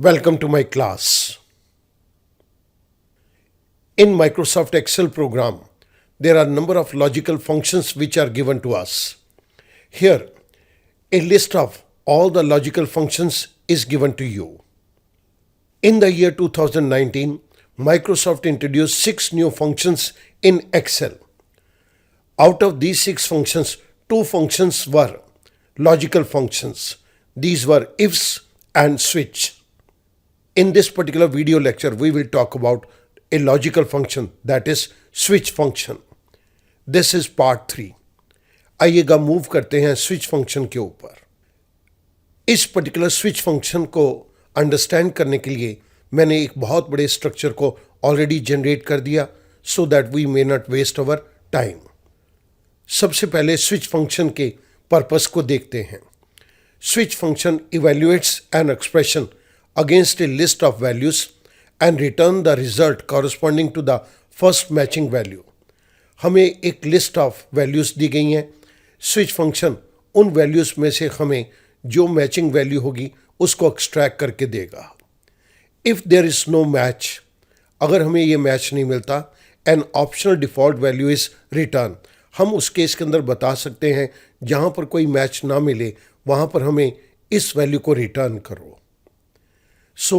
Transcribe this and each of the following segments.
Welcome to my class. In Microsoft Excel program, there are a number of logical functions which are given to us. Here, a list of all the logical functions is given to you. In the year 2019, Microsoft introduced 6 new functions in Excel. Out of these 6 functions, 2 functions were logical functions. These were ifs and switch. In this particular video lecture, we will talk about a logical function, that is switch function. This is part 3. आइएगा move करते हैं switch function के ऊपर. इस particular switch function को understand करने के लिए मैंने एक बहुत बड़े स्ट्रक्चर को ऑलरेडी जनरेट कर दिया so that we may not waste our time. सबसे पहले स्विच फंक्शन के पर्पस को देखते हैं. Switch function evaluates an expression against a list of values and return the result corresponding to the first matching value. हमें एक list of values दी गई हैं. स्विच फंक्शन उन वैल्यूज़ में से हमें जो मैचिंग वैल्यू होगी उसको एक्सट्रैक्ट करके देगा. If there is no match, अगर हमें ये मैच नहीं मिलता, an optional default value is return. हम उस केस के अंदर बता सकते हैं जहाँ पर कोई मैच ना मिले वहाँ पर हमें इस वैल्यू को रिटर्न करो. सो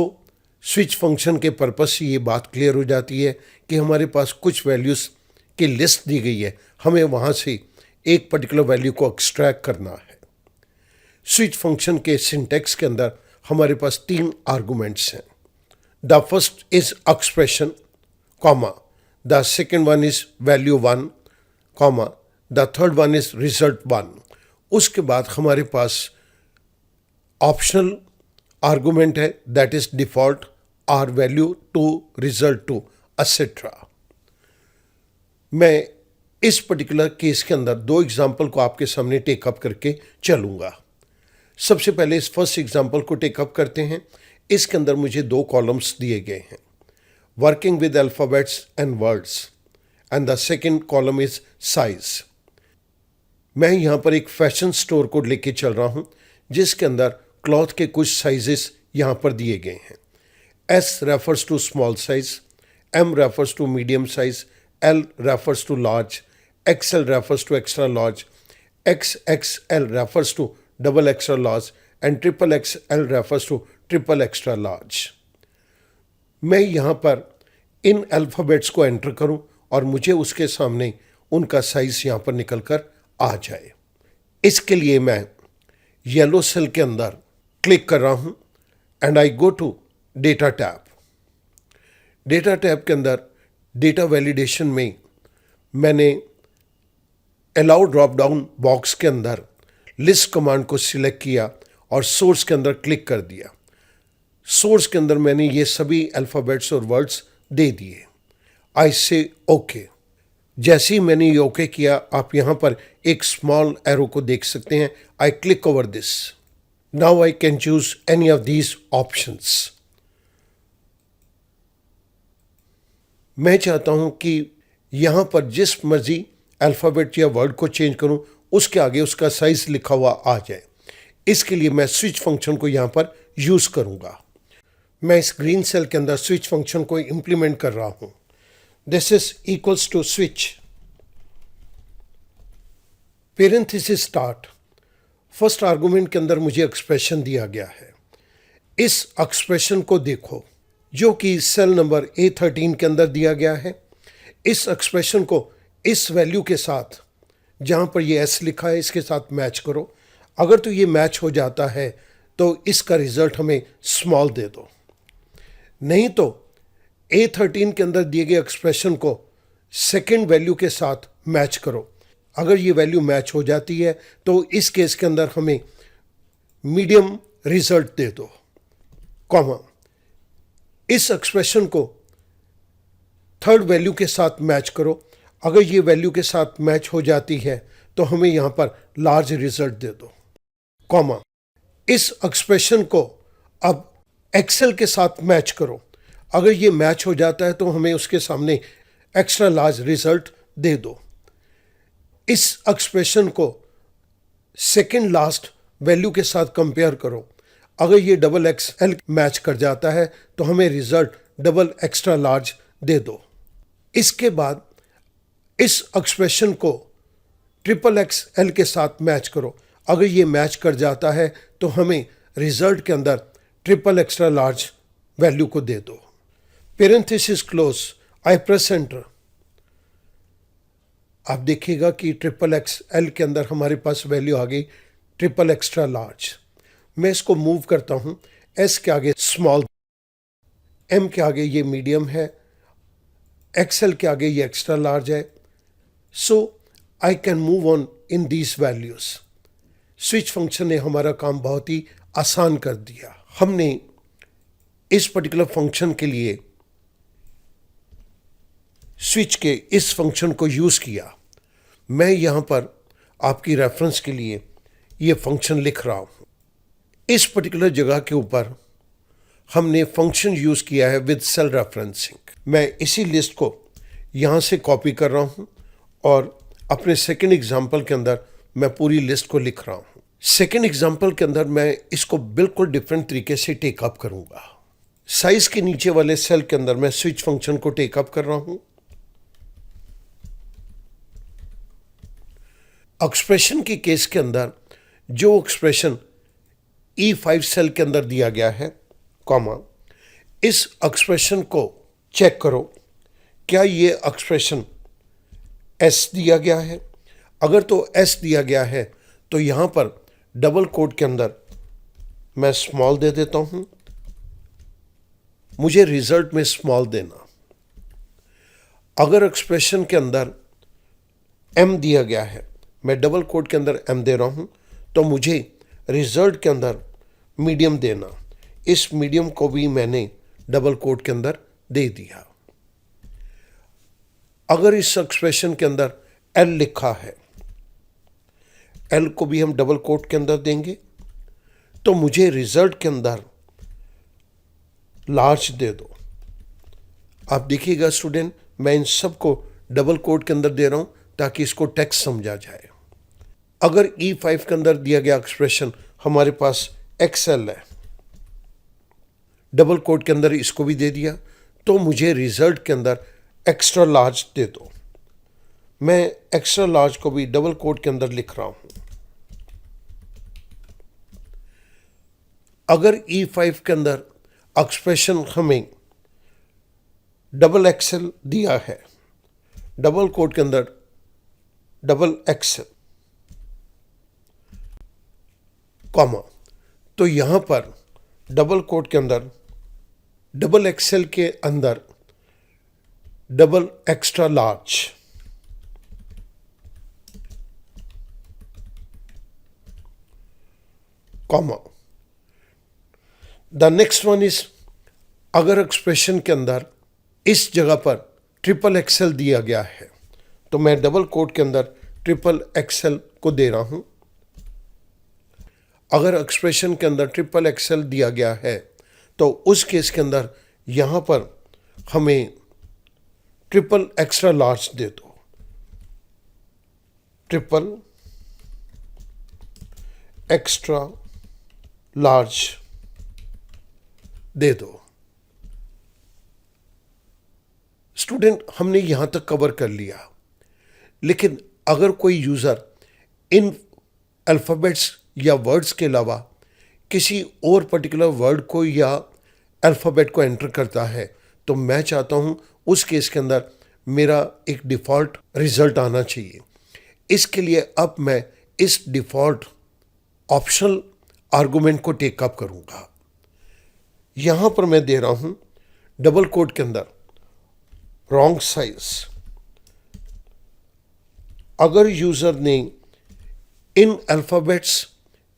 स्विच फंक्शन के पर्पस से ये बात क्लियर हो जाती है कि हमारे पास कुछ वैल्यूज़ की लिस्ट दी गई है, हमें वहाँ से एक पर्टिकुलर वैल्यू को एक्सट्रैक्ट करना है. स्विच फंक्शन के सिंटैक्स के अंदर हमारे पास 3 आर्गुमेंट्स हैं. The first is expression, comma, the second one is value 1, comma, the third one is result 1. उसके बाद हमारे पास ऑप्शनल आर्गुमेंट है, that is default, or value 2, result 2, etcetera. मैं इस पर्टिकुलर केस के अंदर 2 एग्जाम्पल को आपके सामने टेकअप करके चलूँगा. सबसे पहले इस फर्स्ट एग्जाम्पल को टेकअप करते हैं. इसके अंदर मुझे 2 कॉलम्स दिए गए हैं, working with alphabets and words, and the second column is size. मैं यहाँ पर एक फैशन स्टोर को लेके चल रहा हूँ जिसके अंदर क्लॉथ के कुछ साइजेस यहाँ पर दिए गए हैं. S refers to small size, M refers to medium size, L refers to large, XL refers to extra large, XXL refers to double extra large, and triple XL refers to triple extra large. मैं यहाँ पर इन alphabets को enter करूँ और मुझे उसके सामने उनका साइज यहाँ पर निकल कर आ जाए. इसके लिए मैं येलो सेल के अंदर क्लिक कर रहा हूं and I go to data tab. Data tab के अंदर डेटा वैलिडेशन में मैंने अलाउ ड्रॉप डाउन बॉक्स के अंदर लिस्ट कमांड को सिलेक्ट किया और सोर्स के अंदर क्लिक कर दिया. सोर्स के अंदर मैंने ये सभी अल्फ़ाबेट्स और वर्ड्स दे दिए. आई से ओके. जैसे ही मैंने ये ओके किया, आप यहाँ पर एक स्मॉल एरो को देख सकते हैं. I click over this. Now I can choose any of these options. मैं चाहता हूँ कि यहाँ पर जिस मर्जी अल्फ़ाबेट या वर्ड को चेंज करूँ उसके आगे उसका साइज लिखा हुआ आ जाए. इसके लिए मैं स्विच फंक्शन को यहाँ पर यूज़ करूँगा. मैं इस ग्रीन सेल के अंदर स्विच फंक्शन को इम्प्लीमेंट कर रहा हूँ. This is equals to switch. Parenthesis start. First argument के अंदर मुझे एक्सप्रेशन दिया गया है. इस एक्सप्रेशन को देखो जो कि सेल नंबर A13 के अंदर दिया गया है. इस एक्सप्रेशन को इस वैल्यू के साथ जहाँ पर ये S लिखा है इसके साथ मैच करो. अगर तो ये मैच हो जाता है तो इसका रिजल्ट हमें स्मॉल दे दो, नहीं तो A13 के अंदर दिए गए एक्सप्रेशन को सेकेंड वैल्यू के साथ मैच करो. अगर ये वैल्यू मैच हो जाती है तो इस केस के अंदर हमें मीडियम रिजल्ट दे दो, कॉमा. इस एक्सप्रेशन को थर्ड वैल्यू के साथ मैच करो. अगर ये वैल्यू के साथ मैच हो जाती है तो हमें यहाँ पर लार्ज रिजल्ट दे दो, कॉमा. इस एक्सप्रेशन को अब एक्सेल के साथ मैच करो. अगर ये मैच हो जाता है तो हमें उसके सामने एक्स्ट्रा लार्ज रिजल्ट दे दो. इस एक्सप्रेशन को सेकेंड लास्ट वैल्यू के साथ कंपेयर करो. अगर ये डबल एक्सएल मैच कर जाता है तो हमें रिजल्ट डबल एक्स्ट्रा लार्ज दे दो। इसके बाद इस एक्सप्रेशन को ट्रिपल एक्सएल के साथ मैच करो। अगर ये मैच कर जाता है तो हमें रिजल्ट के अंदर ट्रिपल एक्स्ट्रा लार्ज वैल्यू को दे दो। पेरेंथेसिस क्लोज, आई प्रेस एंटर। आप देखिएगा कि ट्रिपल एक्सएल के अंदर हमारे पास वैल्यू आ गई ट्रिपल एक्स्ट्रा लार्ज। मैं इसको मूव करता हूँ, एस के आगे स्मॉल, एम के आगे ये मीडियम है, एक्सएल के आगे ये एक्स्ट्रा लार्ज है। So I can move on in these values. Switch function ने हमारा काम बहुत ही आसान कर दिया। हमने इस पर्टिकुलर फंक्शन के लिए स्विच के इस फंक्शन को यूज़ किया। मैं यहाँ पर आपकी रेफरेंस के लिए ये फंक्शन लिख रहा हूँ। इस पर्टिकुलर जगह के ऊपर हमने फंक्शन यूज़ किया है विद सेल रेफरेंसिंग। मैं इसी लिस्ट को यहाँ से कॉपी कर रहा हूँ और अपने सेकेंड एग्जाम्पल के अंदर मैं पूरी लिस्ट को लिख रहा हूँ। सेकेंड एग्जाम्पल के अंदर मैं इसको बिल्कुल डिफरेंट तरीके से टेकअप करूँगा। साइज के नीचे वाले सेल के अंदर मैं स्विच फंक्शन को टेकअप कर रहा हूँ। एक्सप्रेशन की केस के अंदर जो एक्सप्रेशन E5 सेल के अंदर दिया गया है, कॉमा, इस एक्सप्रेशन को चेक करो, क्या ये एक्सप्रेशन S दिया गया है? अगर तो S दिया गया है तो यहाँ पर डबल कोट के अंदर मैं स्मॉल दे देता हूँ। मुझे रिजल्ट में स्मॉल देना। अगर एक्सप्रेशन के अंदर M दिया गया है, मैं डबल कोट के अंदर M दे रहा हूँ, तो मुझे रिजल्ट के अंदर मीडियम देना। इस मीडियम को भी मैंने डबल कोट के अंदर दे दिया। अगर इस एक्सप्रेशन के अंदर L लिखा है, L को भी हम डबल कोट के अंदर देंगे, तो मुझे रिजल्ट के अंदर लार्ज दे दो। आप देखिएगा स्टूडेंट, मैं इन सब को डबल कोट के अंदर दे रहा हूं ताकि इसको टेक्स्ट समझा जाए। अगर E5 के अंदर दिया गया एक्सप्रेशन हमारे पास XL है, डबल कोट के अंदर इसको भी दे दिया, तो मुझे रिजल्ट के अंदर एक्स्ट्रा लार्ज दे दो। मैं एक्स्ट्रा लार्ज को भी डबल कोट के अंदर लिख रहा हूं। अगर E5 के अंदर एक्सप्रेशन हमें डबल एक्सेल दिया है, डबल कोट के अंदर डबल एक्सेल, कॉमा, तो यहां पर डबल कोट के अंदर डबल एक्सेल के अंदर double extra large, comma. The next one is, अगर एक्सप्रेशन के अंदर इस जगह पर ट्रिपल एक्सेल दिया गया है तो मैं डबल कोट के अंदर ट्रिपल एक्सेल को दे रहा हूं। अगर एक्सप्रेशन के अंदर ट्रिपल एक्सेल दिया गया है तो उस केस के अंदर यहां पर हमें ट्रिपल एक्स्ट्रा लार्ज दे दो। ट्रिपल एक्स्ट्रा लार्ज दे दो। स्टूडेंट, हमने यहां तक कवर कर लिया, लेकिन अगर कोई यूज़र इन अल्फ़ाबेट्स या वर्ड्स के अलावा किसी और पर्टिकुलर वर्ड को या अल्फ़ाबेट को एंटर करता है तो मैं चाहता हूं उस केस के अंदर मेरा एक डिफ़ॉल्ट रिज़ल्ट आना चाहिए। इसके लिए अब मैं इस डिफ़ॉल्ट ऑप्शनल आर्गुमेंट को टेकअप करूंगा। यहां पर मैं दे रहा हूं डबल कोट के अंदर रॉन्ग साइज। अगर यूज़र ने इन अल्फ़ाबेट्स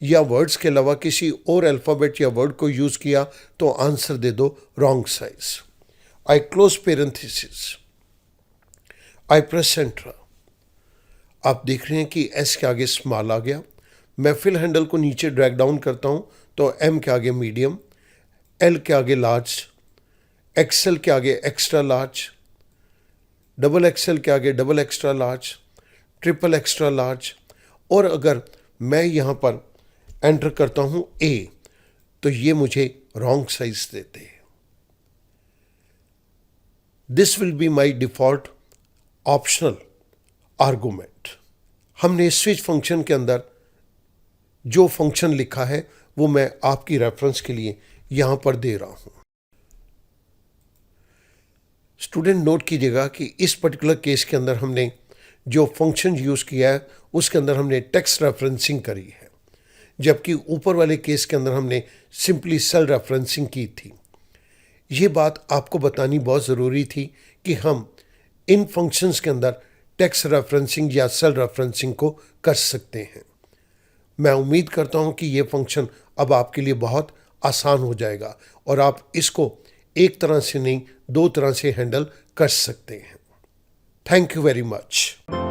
या वर्ड्स के अलावा किसी और अल्फ़ाबेट या वर्ड को यूज़ किया तो आंसर दे दो रॉन्ग साइज। आई क्लोज पेरेंथेसिस, आई प्रेस एंटर। आप देख रहे हैं कि एस के आगे स्मॉल आ गया। मैं फिल हैंडल को नीचे ड्रैग डाउन करता हूं तो एम के आगे मीडियम, एल के आगे लार्ज, एक्सएल के आगे एक्स्ट्रा लार्ज, डबल एक्सएल के आगे double extra large, triple extra large. और अगर मैं यहाँ पर एंटर करता हूँ ए, तो ये मुझे रॉन्ग साइज देते हैं। This will be my default optional argument. हमने स्विच फंक्शन के अंदर जो फंक्शन लिखा है वो मैं आपकी रेफरेंस के लिए यहां पर दे रहा हूं। स्टूडेंट नोट कीजिएगा कि इस पर्टिकुलर केस के अंदर हमने जो फंक्शन यूज किया है उसके अंदर हमने टेक्स्ट रेफरेंसिंग करी है, जबकि ऊपर वाले केस के अंदर हमने सिंपली सेल रेफरेंसिंग की थी। ये बात आपको बतानी बहुत ज़रूरी थी कि हम इन फंक्शंस के अंदर टेक्स्ट रेफरेंसिंग या सेल रेफरेंसिंग को कर सकते हैं। मैं उम्मीद करता हूं कि ये फंक्शन अब आपके लिए बहुत आसान हो जाएगा और आप इसको एक तरह से नहीं, दो तरह से हैंडल कर सकते हैं। Thank you very much.